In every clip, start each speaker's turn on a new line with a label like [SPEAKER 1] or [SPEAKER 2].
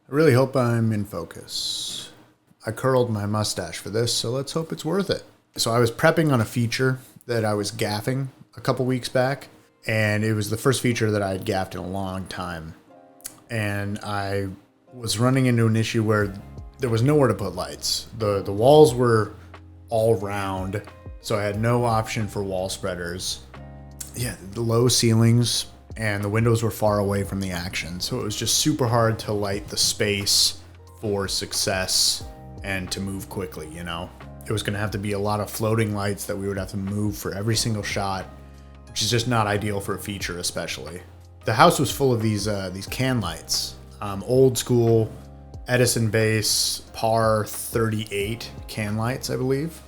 [SPEAKER 1] I really hope I'm in focus. I curled my mustache for this, so let's hope it's worth it. So I was prepping on a feature that I was gaffing a couple weeks back, and it was the first feature that I had gaffed in a long time. And I was running into an issue where there was nowhere to put lights. The walls were all round, so I had no option for wall spreaders. Yeah, the low ceilings and the windows were far away from the action, so it was just super hard to light the space for success and to move quickly, you know? It was gonna have to be a lot of floating lights that we would have to move for every single shot, which is just not ideal for a feature especially. The house was full of these can lights, old school Edison base par 38 can lights, I believe.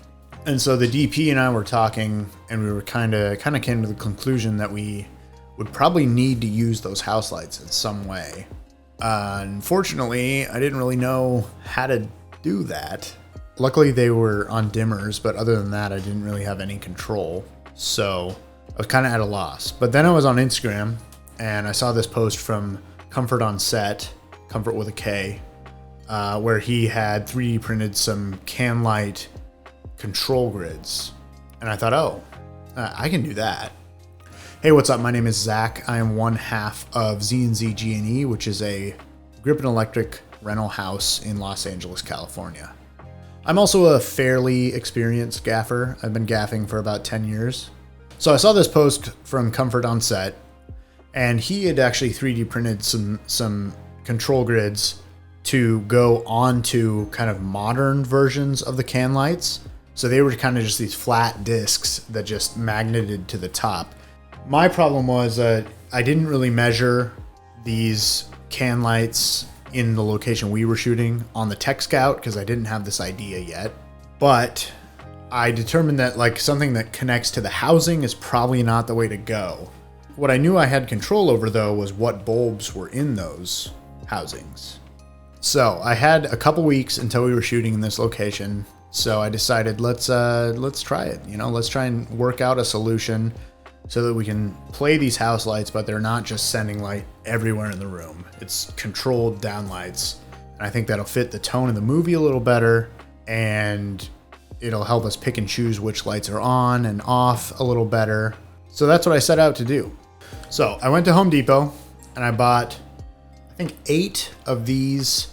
[SPEAKER 1] And so the DP and I were talking, and we were kind of came to the conclusion that we would probably need to use those house lights in some way. Unfortunately, I didn't really know how to do that. Luckily, they were on dimmers, but other than that, I didn't really have any control. So I was kind of at a loss. But then I was on Instagram, and I saw this post from Comfort on Set, Comfort with a K, where he had 3D printed some can light control grids. And I thought, oh, I can do that. Hey, what's up? My name is Zack. I am one half of Z&Z G&E, which is a grip and electric rental house in Los Angeles, California. I'm also a fairly experienced gaffer. I've been gaffing for about 10 years. So I saw this post from Comfort on Set, and he had actually 3D printed some control grids to go onto kind of modern versions of the can lights. So they were kind of just these flat discs that just magneted to the top. My problem was I didn't really measure these can lights in the location we were shooting on the Tech Scout because I didn't have this idea yet. But I determined that like something that connects to the housing is probably not the way to go. What I knew I had control over though was what bulbs were in those housings. So I had a couple weeks until we were shooting in this location. So I decided let's try it. You know, let's try and work out a solution so that we can play these house lights, but they're not just sending light everywhere in the room. It's controlled down lights. And I think that'll fit the tone of the movie a little better, and it'll help us pick and choose which lights are on and off a little better. So that's what I set out to do. So I went to Home Depot and I bought, I think 8 of these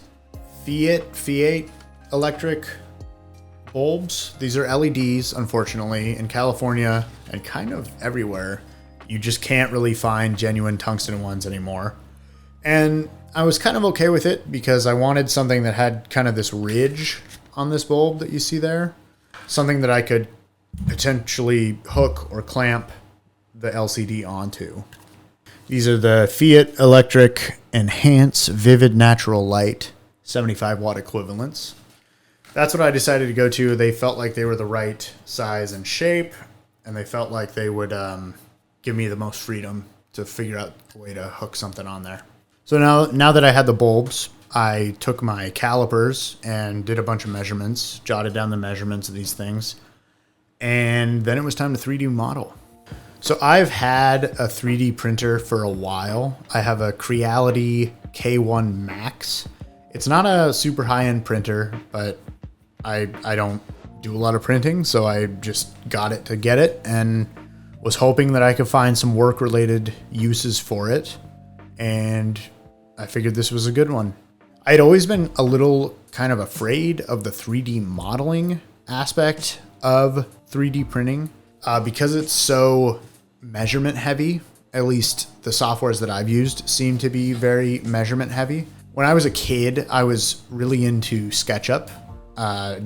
[SPEAKER 1] Fiat electric bulbs. These are LEDs, unfortunately. In California and kind of everywhere, you just can't really find genuine tungsten ones anymore. And I was kind of okay with it because I wanted something that had kind of this ridge on this bulb that you see there. Something that I could potentially hook or clamp the LCD onto. These are the Fiat Electric Enhance Vivid Natural Light 75 watt equivalents. That's what I decided to go to. They felt like they were the right size and shape, and they felt like they would give me the most freedom to figure out a way to hook something on there. So now that I had the bulbs, I took my calipers and did a bunch of measurements, jotted down the measurements of these things, and then it was time to 3D model. So I've had a 3D printer for a while. I have a Creality K1 Max. It's not a super high-end printer, but I don't do a lot of printing, so I just got it to get it and was hoping that I could find some work-related uses for it, and I figured this was a good one. I'd always been a little kind of afraid of the 3D modeling aspect of 3D printing because it's so measurement heavy. At least the softwares that I've used seem to be very measurement heavy. When I was a kid, I was really into SketchUp.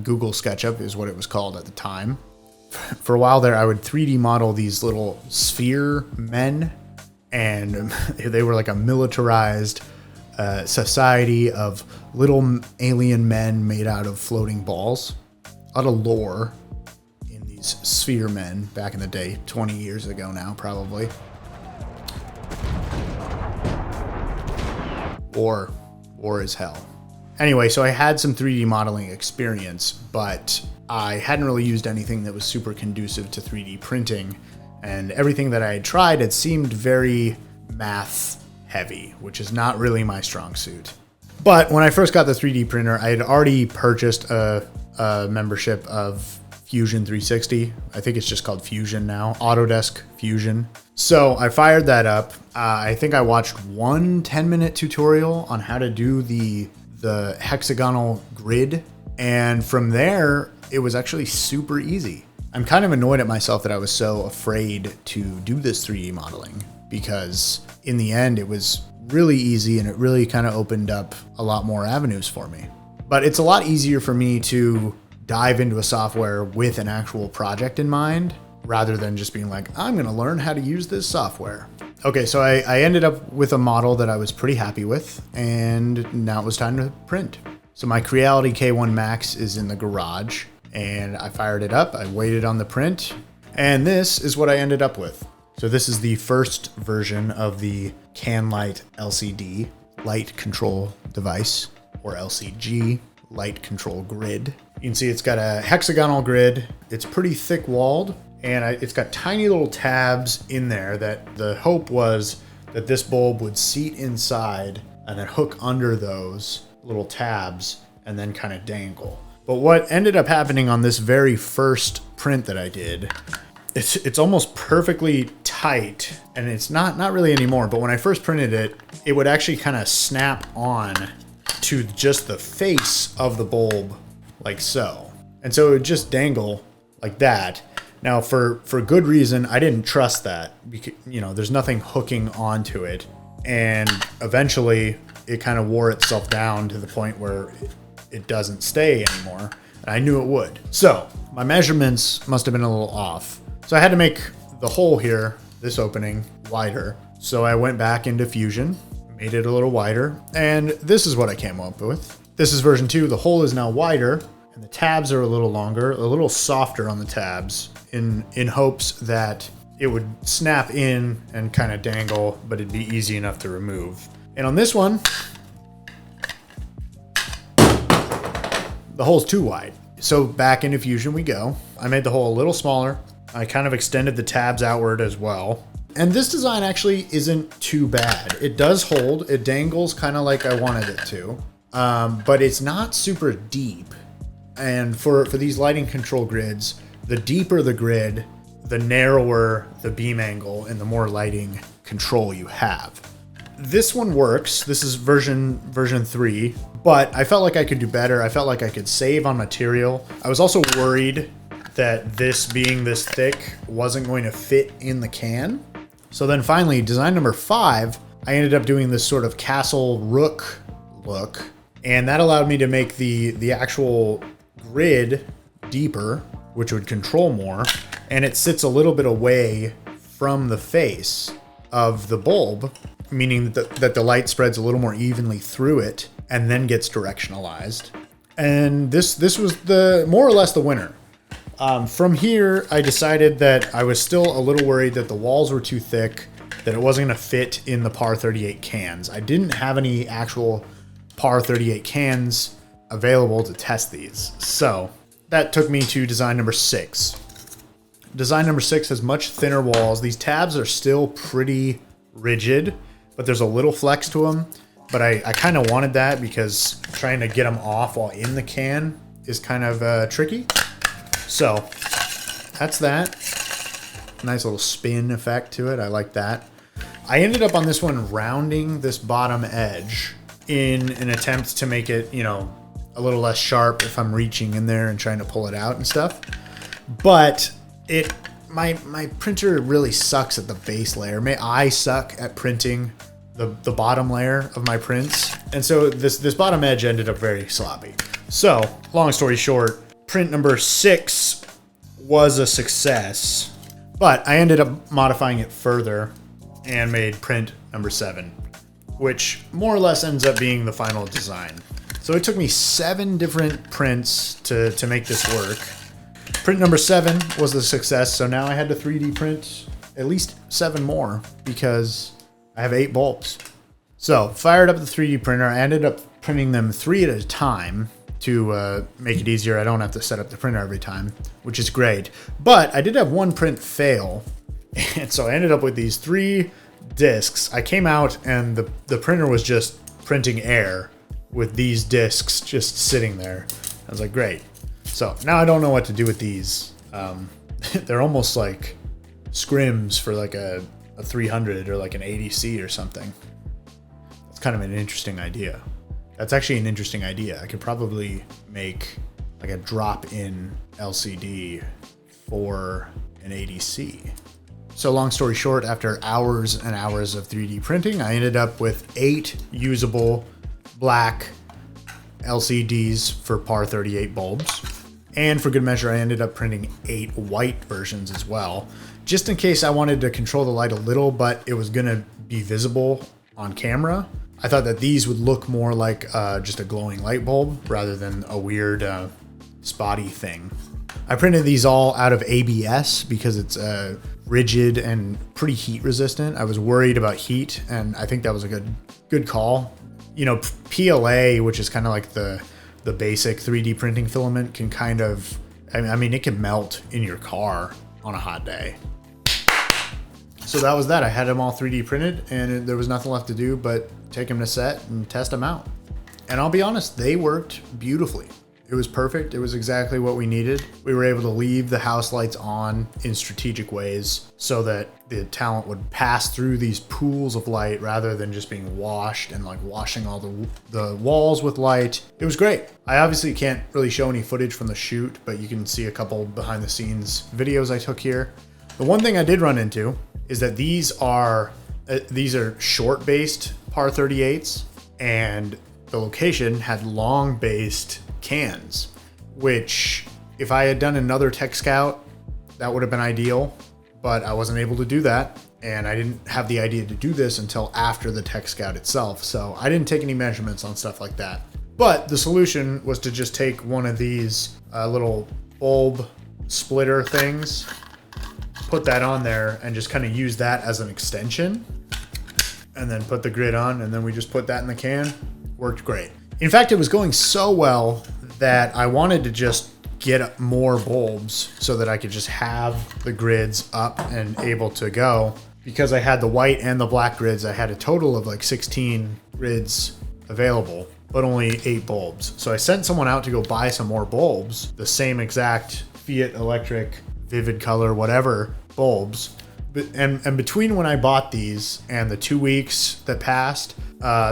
[SPEAKER 1] Google SketchUp is what it was called at the time. For a while there, I would 3D model these little sphere men, and they were like a militarized society of little alien men made out of floating balls. A lot of lore in these sphere men back in the day, 20 years ago now, probably. War is hell. Anyway, so I had some 3D modeling experience, but I hadn't really used anything that was super conducive to 3D printing, and everything that I had tried had seemed very math heavy, which is not really my strong suit. But when I first got the 3D printer, I had already purchased a membership of Fusion 360. I think it's just called Fusion now, Autodesk Fusion. So I fired that up. I think I watched one 10-minute tutorial on how to do the hexagonal grid. And from there, it was actually super easy. I'm kind of annoyed at myself that I was so afraid to do this 3D modeling, because in the end, it was really easy and it really kind of opened up a lot more avenues for me. But it's a lot easier for me to dive into a software with an actual project in mind, rather than just being like, I'm going to learn how to use this software. Okay, so I ended up with a model that I was pretty happy with, and now it was time to print. So my Creality K1 Max is in the garage, and I fired it up. I waited on the print, and this is what I ended up with. So this is the first version of the CanLight LCD light control device, or LCG light control grid. You can see it's got a hexagonal grid. It's pretty thick walled, and it's got tiny little tabs in there that the hope was that this bulb would seat inside and then hook under those little tabs and then kind of dangle. But what ended up happening on this very first print that I did, it's almost perfectly tight, and it's not really anymore, but when I first printed it, it would actually kind of snap on to just the face of the bulb like so. And so it would just dangle like that. Now for good reason, I didn't trust that, because, you know, there's nothing hooking onto it. And eventually it kind of wore itself down to the point where it doesn't stay anymore. And I knew it would. So my measurements must have been a little off. So I had to make the hole here, this opening, wider. So I went back into Fusion, made it a little wider, and this is what I came up with. This is version 2. The hole is now wider, and the tabs are a little longer, a little softer on the tabs, in hopes that it would snap in and kind of dangle, but it'd be easy enough to remove. And on this one, the hole's too wide. So back into Fusion we go. I made the hole a little smaller. I kind of extended the tabs outward as well. And this design actually isn't too bad. It does hold, it dangles kind of like I wanted it to, but it's not super deep. And for these lighting control grids, the deeper the grid, the narrower the beam angle and the more lighting control you have. This one works. This is version 3, but I felt like I could do better. I felt like I could save on material. I was also worried that this being this thick wasn't going to fit in the can. So then finally, design number 5, I ended up doing this sort of castle rook look, and that allowed me to make the actual grid deeper, which would control more, and it sits a little bit away from the face of the bulb, meaning that the light spreads a little more evenly through it and then gets directionalized. And this was the more or less the winner. From here, I decided that I was still a little worried that the walls were too thick, that it wasn't going to fit in the Par 38 cans. I didn't have any actual Par 38 cans available to test these. So that took me to design number 6. Design number 6 has much thinner walls. These tabs are still pretty rigid, but there's a little flex to them. But I kind of wanted that because trying to get them off while in the can is kind of tricky. So that's that. Nice little spin effect to it. I like that. I ended up on this one rounding this bottom edge in an attempt to make it, you know, a little less sharp if I'm reaching in there and trying to pull it out and stuff. But my printer really sucks at the base layer. I suck at printing the bottom layer of my prints. And so this bottom edge ended up very sloppy. So long story short, print number 6 was a success, but I ended up modifying it further and made print number 7, which more or less ends up being the final design. So it took me 7 different prints to make this work. Print number 7 was a success, so now I had to 3D print at least 7 more because I have 8 bulbs. So fired up the 3D printer. I ended up printing them 3 at a time to make it easier. I don't have to set up the printer every time, which is great. But I did have one print fail, and so I ended up with these 3 discs. I came out and the printer was just printing air with these discs just sitting there. I was like, great. So now I don't know what to do with these. They're almost like scrims for like a 300 or like an 80C or something. That's kind of an interesting idea. That's actually an interesting idea. I could probably make like a drop-in LCD for an 80C. So long story short, after hours and hours of 3D printing, I ended up with 8 usable black LCDs for par 38 bulbs. And for good measure, I ended up printing 8 white versions as well, just in case I wanted to control the light a little, but it was gonna be visible on camera. I thought that these would look more like just a glowing light bulb rather than a weird spotty thing. I printed these all out of ABS because it's rigid and pretty heat resistant. I was worried about heat, and I think that was a good call. You know, PLA, which is kind of like the basic 3D printing filament, can kind of, I mean, it can melt in your car on a hot day. So that was that. I had them all 3D printed, and there was nothing left to do but take them to set and test them out. And I'll be honest, they worked beautifully. It was perfect. It was exactly what we needed. We were able to leave the house lights on in strategic ways so that the talent would pass through these pools of light rather than just being washed and like washing all the walls with light. It was great. I obviously can't really show any footage from the shoot, but you can see a couple behind the scenes videos I took here. The one thing I did run into is that these are short based par 38s, and the location had long based cans, which if I had done another Tech Scout, that would have been ideal, but I wasn't able to do that. And I didn't have the idea to do this until after the Tech Scout itself. So I didn't take any measurements on stuff like that. But the solution was to just take one of these little bulb splitter things, put that on there, and just kind of use that as an extension, and then put the grid on, and then we just put that in the can. Worked great. In fact, it was going so well that I wanted to just get more bulbs so that I could just have the grids up and able to go. Because I had the white and the black grids, I had a total of like 16 grids available, but only 8 bulbs. So I sent someone out to go buy some more bulbs, the same exact Fiat Electric, Vivid Color, whatever bulbs. And between when I bought these and the 2 weeks that passed,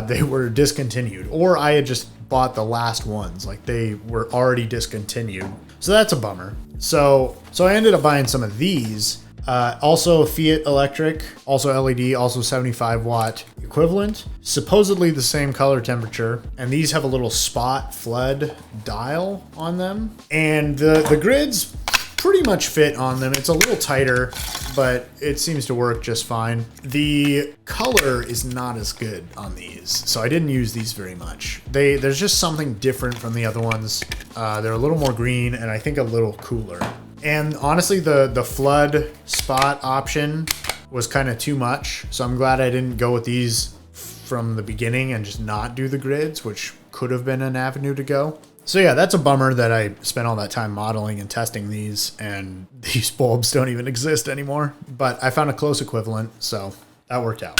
[SPEAKER 1] they were discontinued, or I had just bought the last ones, like they were already discontinued. So that's a bummer. So I ended up buying some of these. Also Fiat Electric, also LED, also 75 watt equivalent, supposedly the same color temperature. And these have a little spot flood dial on them. And the grids pretty much fit on them. It's a little tighter, but it seems to work just fine. The color is not as good on these, so I didn't use these very much. There's just something different from the other ones. They're a little more green and I think a little cooler. And honestly, the flood spot option was kind of too much, so I'm glad I didn't go with these from the beginning and just not do the grids, which could have been an avenue to go. So yeah, that's a bummer that I spent all that time modeling and testing these, and these bulbs don't even exist anymore. But I found a close equivalent, so that worked out.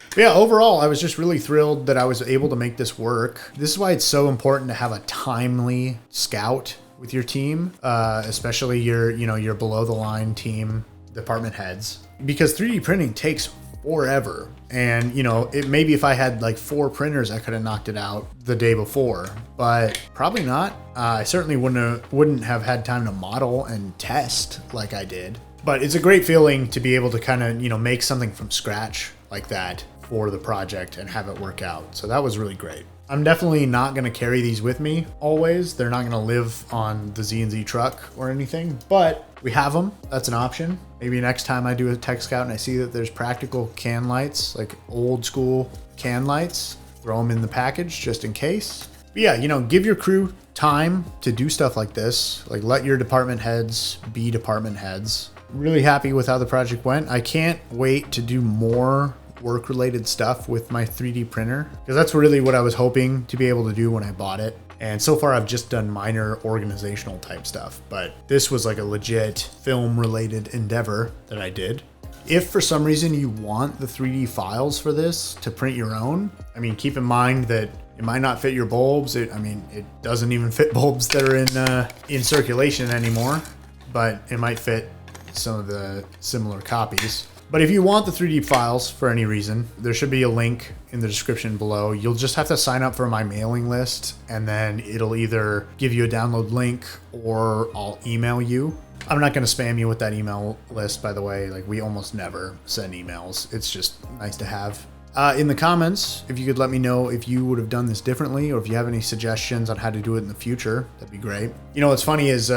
[SPEAKER 1] But yeah, overall, I was just really thrilled that I was able to make this work. This is why it's so important to have a timely scout with your team, especially your below the line team department heads, because 3D printing takes forever. And maybe if I had like 4 printers, I could have knocked it out the day before, but probably not. I certainly wouldn't have had time to model and test like I did. But it's a great feeling to be able to kind of make something from scratch like that for the project and have it work out. So that was really great. I'm definitely not going to carry these with me always. They're not going to live on the Z&Z truck or anything, but we have them. That's an option. Maybe next time I do a Tech Scout and I see that there's practical can lights, like old school can lights, throw them in the package just in case. But yeah, give your crew time to do stuff like this. Like, let your department heads be department heads. Really happy with how the project went. I can't wait to do more work-related stuff with my 3D printer, because that's really what I was hoping to be able to do when I bought it. And so far I've just done minor organizational type stuff, but this was like a legit film-related endeavor that I did. If for some reason you want the 3D files for this to print your own, I mean, keep in mind that It might not fit your bulbs. I mean, it doesn't even fit bulbs that are in circulation anymore, but it might fit some of the similar copies. But if you want the 3D files for any reason, there should be a link in the description below. You'll just have to sign up for my mailing list, and then it'll either give you a download link or I'll email you. I'm not going to spam you with that email list, by the way. Like, we almost never send emails. It's just nice to have. In the comments, if you could let me know if you would have done this differently, or if you have any suggestions on how to do it in the future, that'd be great. You know, what's funny is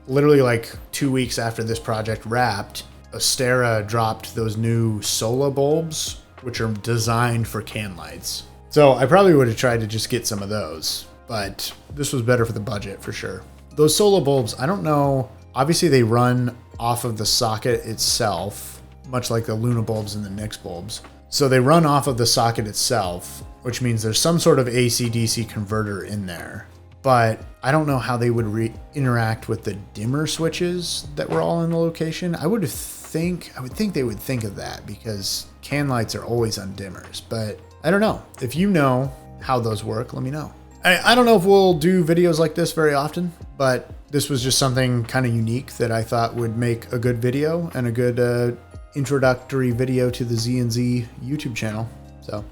[SPEAKER 1] literally like 2 weeks after this project wrapped, Astera dropped those new SolaBulbs, which are designed for can lights. So I probably would have tried to just get some of those, but this was better for the budget for sure. Those SolaBulbs, I don't know. Obviously, they run off of the socket itself, much like the Luna bulbs and the Nix bulbs. So they run off of the socket itself, which means there's some sort of AC-DC converter in there. But I don't know how they would interact with the dimmer switches that were all in the location. I would think they would think of that, because can lights are always on dimmers. But I don't know. If you know how those work, let me know. I don't know if we'll do videos like this very often, but this was just something kind of unique that I thought would make a good video and a good introductory video to the Z&Z YouTube channel. So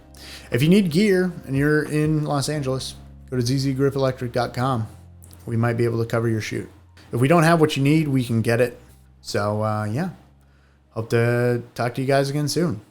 [SPEAKER 1] if you need gear and you're in Los Angeles, go to zzgripelectric.com. We might be able to cover your shoot. If we don't have what you need, we can get it. So yeah, hope to talk to you guys again soon.